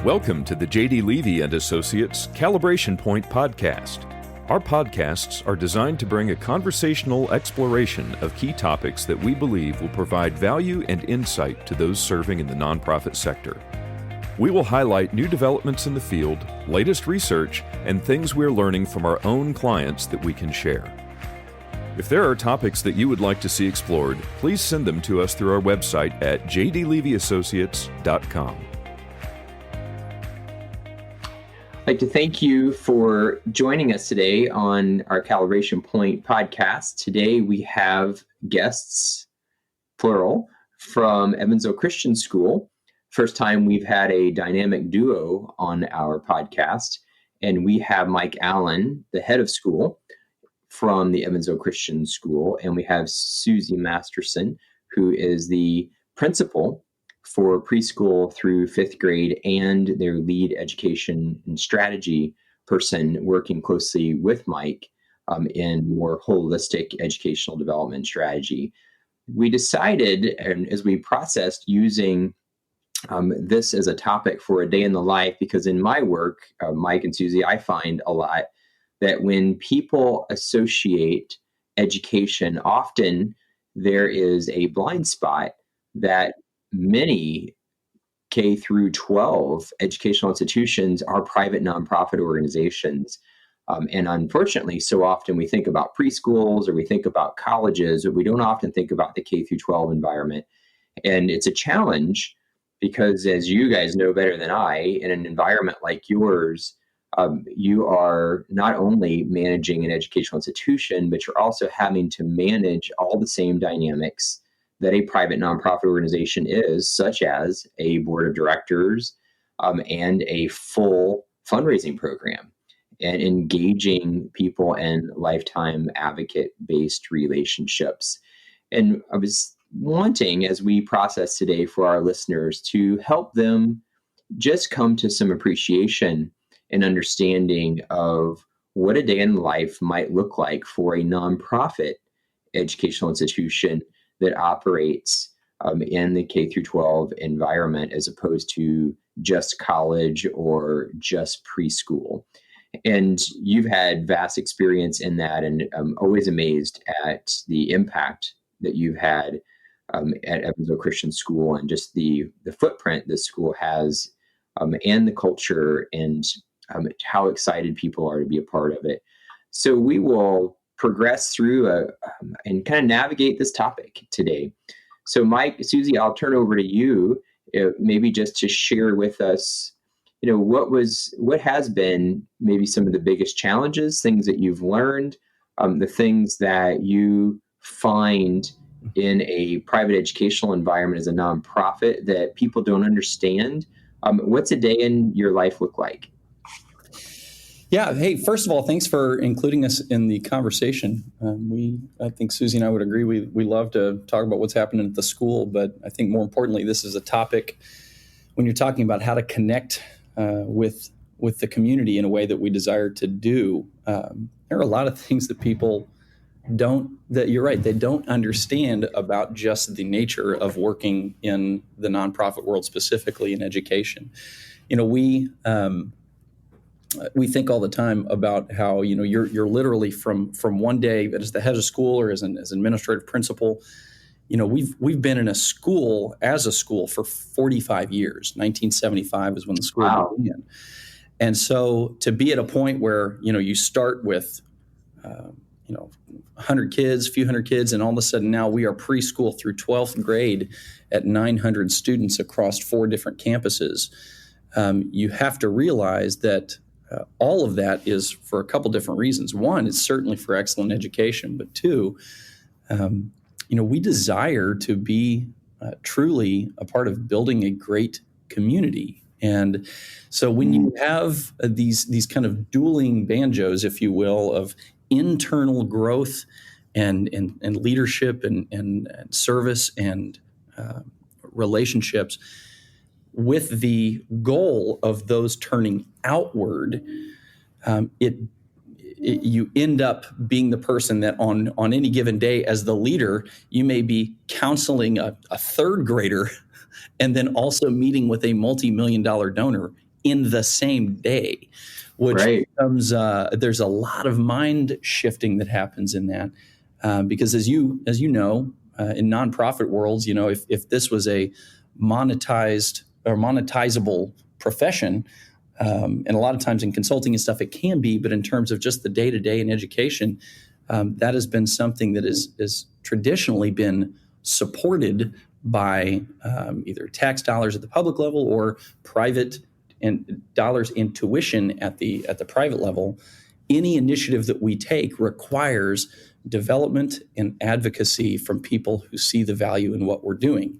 Welcome to the J.D. Levy & Associates Calibration Point Podcast. Our podcasts are designed to bring a conversational exploration of key topics that we believe will provide value and insight to those serving in the nonprofit sector. We will highlight new developments in the field, latest research, and things we're learning from our own clients that we can share. If there are topics that you would like to see explored, please send them to us through our website at jdlevyassociates.com. I'd like to thank you for joining us today on our Calibration Point podcast. Today we have guests, plural, from Evansville Christian School. First time we've had a dynamic duo on our podcast, and we have Mike Allen, the head of school from the Evansville Christian School, and we have Susie Masterson, who is the principal for preschool through fifth grade and their lead education and strategy person working closely with Mike in more holistic educational development strategy. We decided, and as we processed using this as a topic for a day in the life, because in my work, Mike and Susie, I find a lot that when people associate education, often there is a blind spot that many K through 12 educational institutions are private nonprofit organizations. And unfortunately, so often we think about preschools or we think about colleges, but we don't often think about the K through 12 environment. And it's a challenge because, as you guys know better than I, in an environment like yours, you are not only managing an educational institution, but you're also having to manage all the same dynamics that a private nonprofit organization is, such as a board of directors and a full fundraising program, and engaging people in lifetime advocate-based relationships. And I was wanting, as we process today for our listeners, to help them just come to some appreciation and understanding of what a day in life might look like for a nonprofit educational institution that operates in the K through 12 environment, as opposed to just college or just preschool. And you've had vast experience in that, and I'm always amazed at the impact that you've had at Evansville Christian School, and just the footprint this school has, and the culture, and how excited people are to be a part of it. So we will progress through and kind of navigate this topic today. So Mike, Susie, I'll turn over to you, maybe just to share with us, what has been maybe some of the biggest challenges, things that you've learned, the things that you find in a private educational environment as a nonprofit that people don't understand. What's a day in your life look like? Yeah. Hey, first of all, thanks for including us in the conversation. I think Susie and I would agree. We love to talk about what's happening at the school, but I think more importantly, this is a topic when you're talking about how to connect with the community in a way that we desire to do. There are a lot of things that people you're right, they don't understand about just the nature of working in the nonprofit world, specifically in education. We think all the time about how, you're literally from one day as the head of school or as an administrative principal. We've been in a school for 45 years. 1975 is when the school began. And so to be at a point where, you start with, 100 kids, few hundred kids, and all of a sudden now we are preschool through 12th grade at 900 students across 4 different campuses. You have to realize that all of that is for a couple different reasons. One, it's certainly for excellent education, but two, we desire to be truly a part of building a great community. And so when you have these kind of dueling banjos, if you will, of internal growth and leadership and service and relationships, with the goal of those turning outward, you end up being the person that on any given day as the leader, you may be counseling a third grader and then also meeting with a multi-million-dollar donor in the same day, which Right. becomes, there's a lot of mind shifting that happens in that. Because as you know, in nonprofit worlds, if this was a monetized or monetizable profession, and a lot of times in consulting and stuff, it can be, but in terms of just the day-to-day in education, that has been something that is traditionally been supported by either tax dollars at the public level or private and dollars in tuition at the private level. Any initiative that we take requires development and advocacy from people who see the value in what we're doing,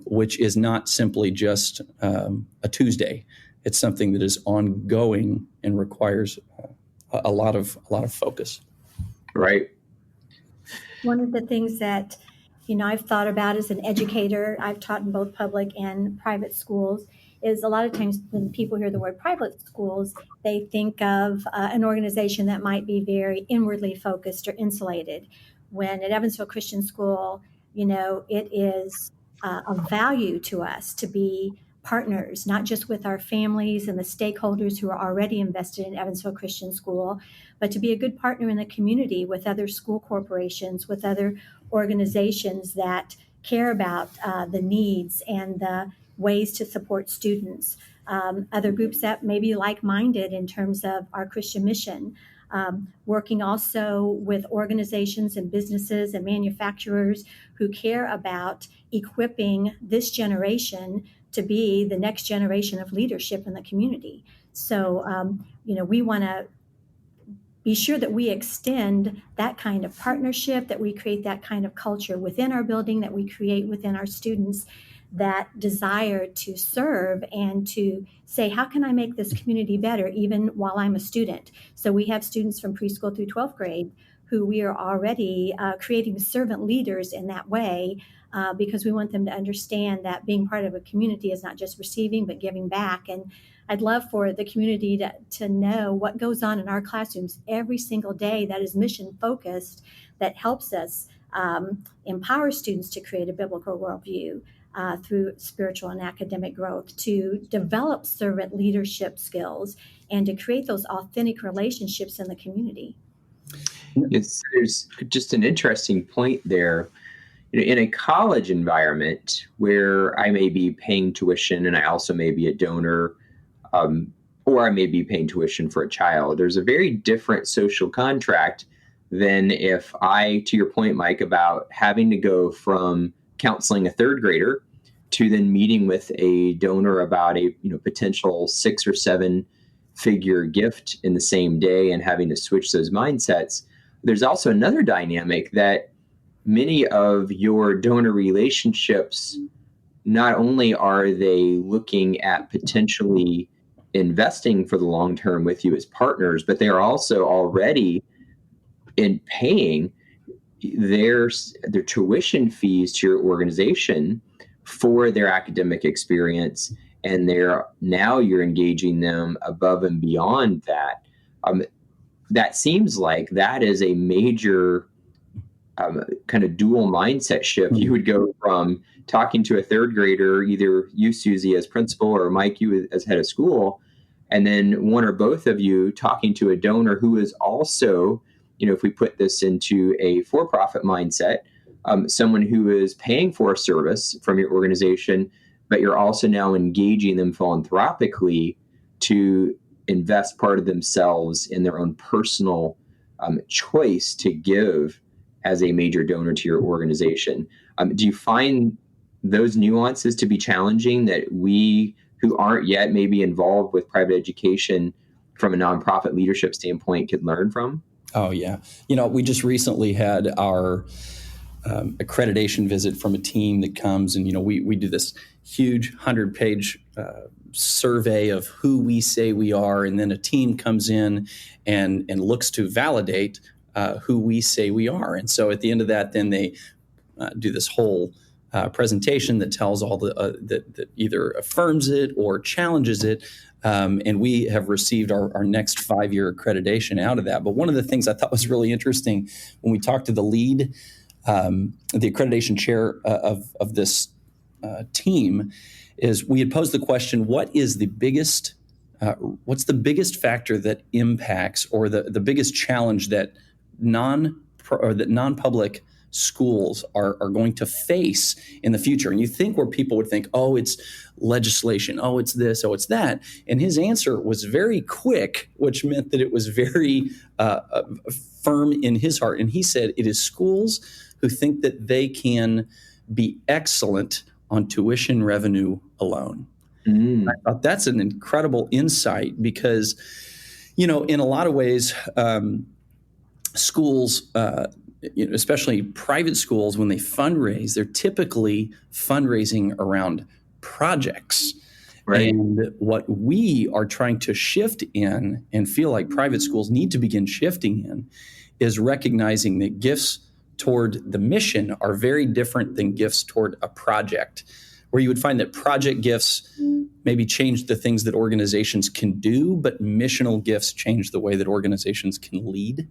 which is not simply just a Tuesday. It's something that is ongoing and requires a lot of focus. Right. One of the things that, I've thought about as an educator, I've taught in both public and private schools, is a lot of times when people hear the word private schools, they think of an organization that might be very inwardly focused or insulated. When at Evansville Christian School, it is a value to us to be partners, not just with our families and the stakeholders who are already invested in Evansville Christian School, but to be a good partner in the community with other school corporations, with other organizations that care about the needs and the ways to support students, other groups that may be like-minded in terms of our Christian mission, working also with organizations and businesses and manufacturers who care about equipping this generation to be the next generation of leadership in the community. So, we want to be sure that we extend that kind of partnership, that we create that kind of culture within our building, that we create within our students, that desire to serve and to say, how can I make this community better even while I'm a student? So we have students from preschool through 12th grade who we are already creating servant leaders in that way, because we want them to understand that being part of a community is not just receiving, but giving back. And I'd love for the community to know what goes on in our classrooms every single day that is mission focused, that helps us empower students to create a biblical worldview through spiritual and academic growth, to develop servant leadership skills, and to create those authentic relationships in the community. There's just an interesting point there. In a college environment where I may be paying tuition and I also may be a donor, or I may be paying tuition for a child, there's a very different social contract than if I, to your point, Mike, about having to go from counseling a third grader to then meeting with a donor about a potential 6 or 7 figure gift in the same day and having to switch those mindsets. There's also another dynamic that many of your donor relationships, not only are they looking at potentially investing for the long term with you as partners, but they are also already in paying their tuition fees to your organization for their academic experience, and you're engaging them above and beyond that. That seems like that is a major kind of dual mindset shift. You would go from talking to a third grader, either you, Susie, as principal, or Mike, you as head of school, and then one or both of you talking to a donor who is also, if we put this into a for-profit mindset, someone who is paying for a service from your organization, but you're also now engaging them philanthropically to invest part of themselves in their own personal choice to give as a major donor to your organization. Do you find those nuances to be challenging that we who aren't yet maybe involved with private education from a nonprofit leadership standpoint could learn from? Oh, yeah. We just recently had our accreditation visit from a team that comes, and, we do this huge 100-page survey of who we say we are, and then a team comes in and looks to validate who we say we are. And so at the end of that, then they do this whole presentation that tells all that either affirms it or challenges it. And we have received our next 5-year accreditation out of that. But one of the things I thought was really interesting when we talked to the lead, the accreditation chair of this team, is we had posed the question, what's the biggest factor that impacts, or the biggest challenge that non-public schools are going to face in the future? And you think where people would think, oh, it's legislation, oh, it's this, oh, it's that. And his answer was very quick, which meant that it was very firm in his heart. And he said, it is schools who think that they can be excellent on tuition revenue alone. I thought that's an incredible insight because, in a lot of ways, schools, especially private schools, when they fundraise, they're typically fundraising around projects. Right. And what we are trying to shift in, and feel like private schools need to begin shifting in, is recognizing that gifts toward the mission are very different than gifts toward a project, where you would find that project gifts maybe change the things that organizations can do, but missional gifts change the way that organizations can lead.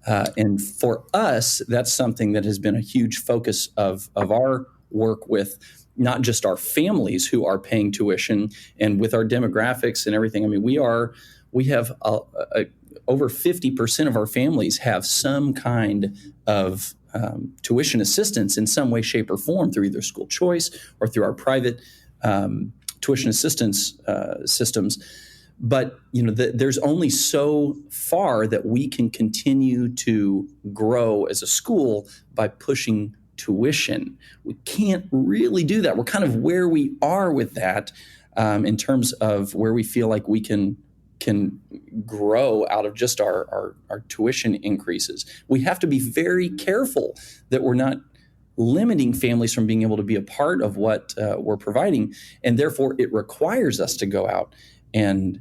And for us, that's something that has been a huge focus of our work with not just our families who are paying tuition, and with our demographics and everything. I mean, we have over 50% of our families have some kind of tuition assistance in some way, shape, or form through either school choice or through our private tuition assistance systems. But there's only so far that we can continue to grow as a school by pushing tuition. We can't really do that. We're kind of where we are with that in terms of where we feel like we can grow out of just our tuition increases. We have to be very careful that we're not limiting families from being able to be a part of what we're providing, and therefore it requires us to go out and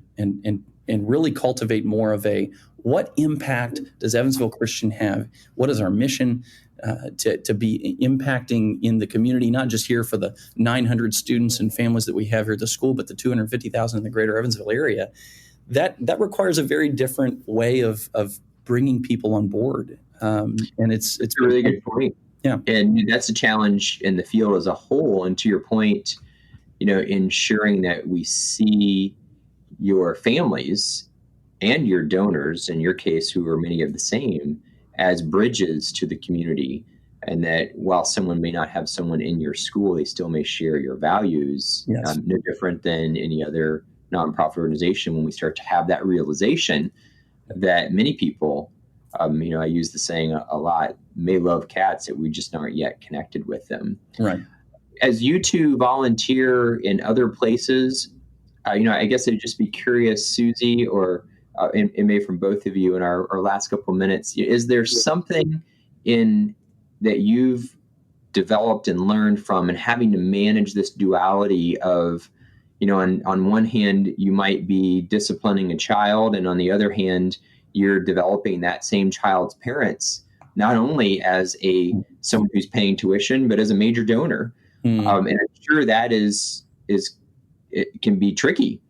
really cultivate more of a, what impact does Evansville Christian have? What is our mission to be impacting in the community, not just here for the 900 students and families that we have here at the school, but the 250,000 in the greater Evansville area? That requires a very different way of bringing people on board. And it's a really good point. Yeah. And that's a challenge in the field as a whole. And to your point, ensuring that we see your families and your donors, in your case, who are many of the same, as bridges to the community. And that while someone may not have someone in your school, they still may share your values. Yes. No different than any other nonprofit organization. When we start to have that realization that many people, I use the saying a lot, may love cats, that we just aren't yet connected with them. Right. As you two volunteer in other places, I guess I'd just be curious, Susie, or it may from both of you in our last couple of minutes, is there something that you've developed and learned from, and having to manage this duality of, on one hand, you might be disciplining a child, and on the other hand, you're developing that same child's parents, not only as someone who's paying tuition, but as a major donor. And I'm sure that it can be tricky.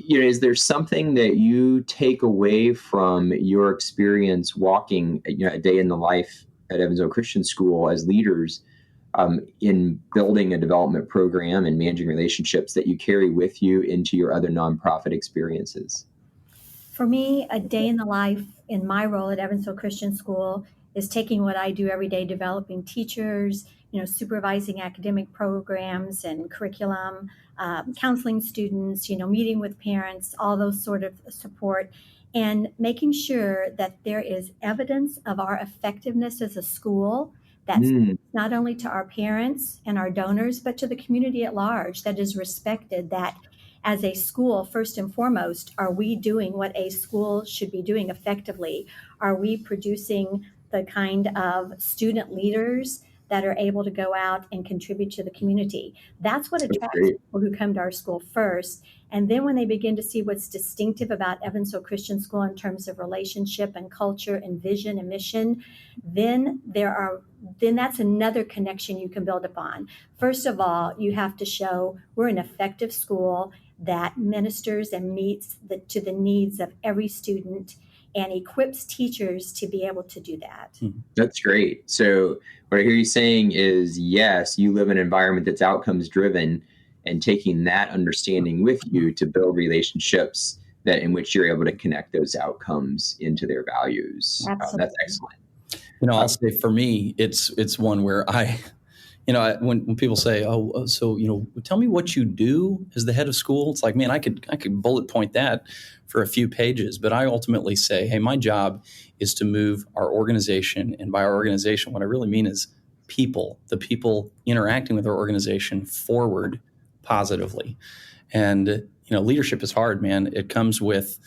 Is there something that you take away from your experience walking, a day in the life at Evansville Christian School as leaders, in building a development program and managing relationships, that you carry with you into your other nonprofit experiences? For me, a day in the life in my role at Evansville Christian School is taking what I do every day, developing teachers, supervising academic programs and curriculum, counseling students, meeting with parents, all those sort of support, and making sure that there is evidence of our effectiveness as a school that's not only to our parents and our donors, but to the community at large, that is respected, that as a school, first and foremost, are we doing what a school should be doing effectively? Are we producing the kind of student leaders that are able to go out and contribute to the community? That's what attracts people who come to our school first. And then when they begin to see what's distinctive about Evansville Christian School in terms of relationship and culture and vision and mission, then that's another connection you can build upon. First of all, you have to show we're an effective school that ministers and meets to the needs of every student and equips teachers to be able to do that. That's great. So what I hear you saying is, yes, you live in an environment that's outcomes driven, and taking that understanding with you to build relationships that in which you're able to connect those outcomes into their values. That's excellent. I'll say for me, it's one where when people say, "Oh, so tell me what you do as the head of school," it's like, man, I could bullet point that for a few pages, but I ultimately say, hey, my job is to move our organization, and by our organization, what I really mean is people, the people interacting with our organization forward positively. And leadership is hard, man. It comes with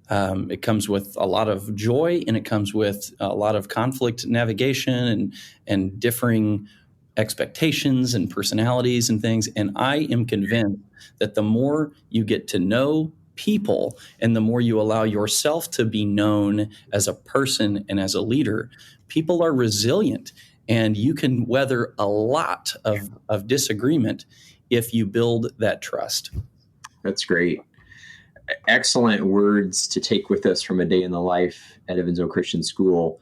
a lot of joy, and it comes with a lot of conflict navigation and differing expectations and personalities and things. And I am convinced that the more you get to know people and the more you allow yourself to be known as a person and as a leader, people are resilient, and you can weather a lot of disagreement if you build that trust. That's great. Excellent words to take with us from a day in the life at Evansville Christian School.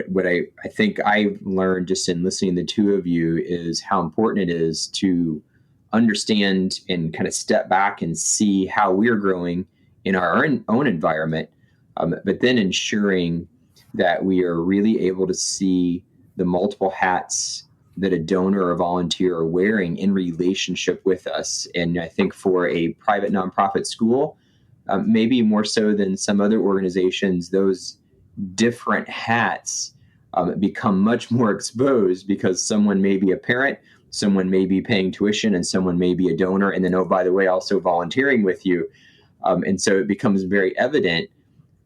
What I think I've learned just in listening to the two of you is how important it is to understand and kind of step back and see how we're growing in our own environment, but then ensuring that we are really able to see the multiple hats that a donor or a volunteer are wearing in relationship with us. And I think for a private nonprofit school, maybe more so than some other organizations, those different hats become much more exposed, because someone may be a parent, someone may be paying tuition, and someone may be a donor, and then, oh, by the way, also volunteering with you. And so it becomes very evident,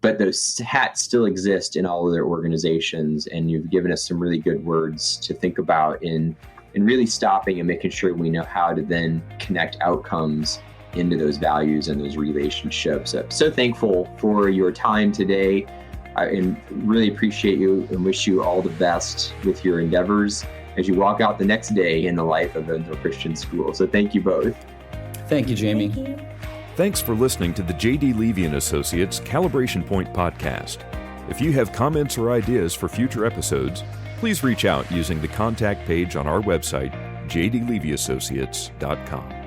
but those hats still exist in all of their organizations. And you've given us some really good words to think about in really stopping and making sure we know how to then connect outcomes into those values and those relationships. So thankful for your time today. And really appreciate you and wish you all the best with your endeavors as you walk out the next day in the life of Evansville Christian School. So thank you both. Thank you, Jamie. Thank you. Thanks for listening to the J.D. Levy & Associates Calibration Point Podcast. If you have comments or ideas for future episodes, please reach out using the contact page on our website, jdlevyassociates.com.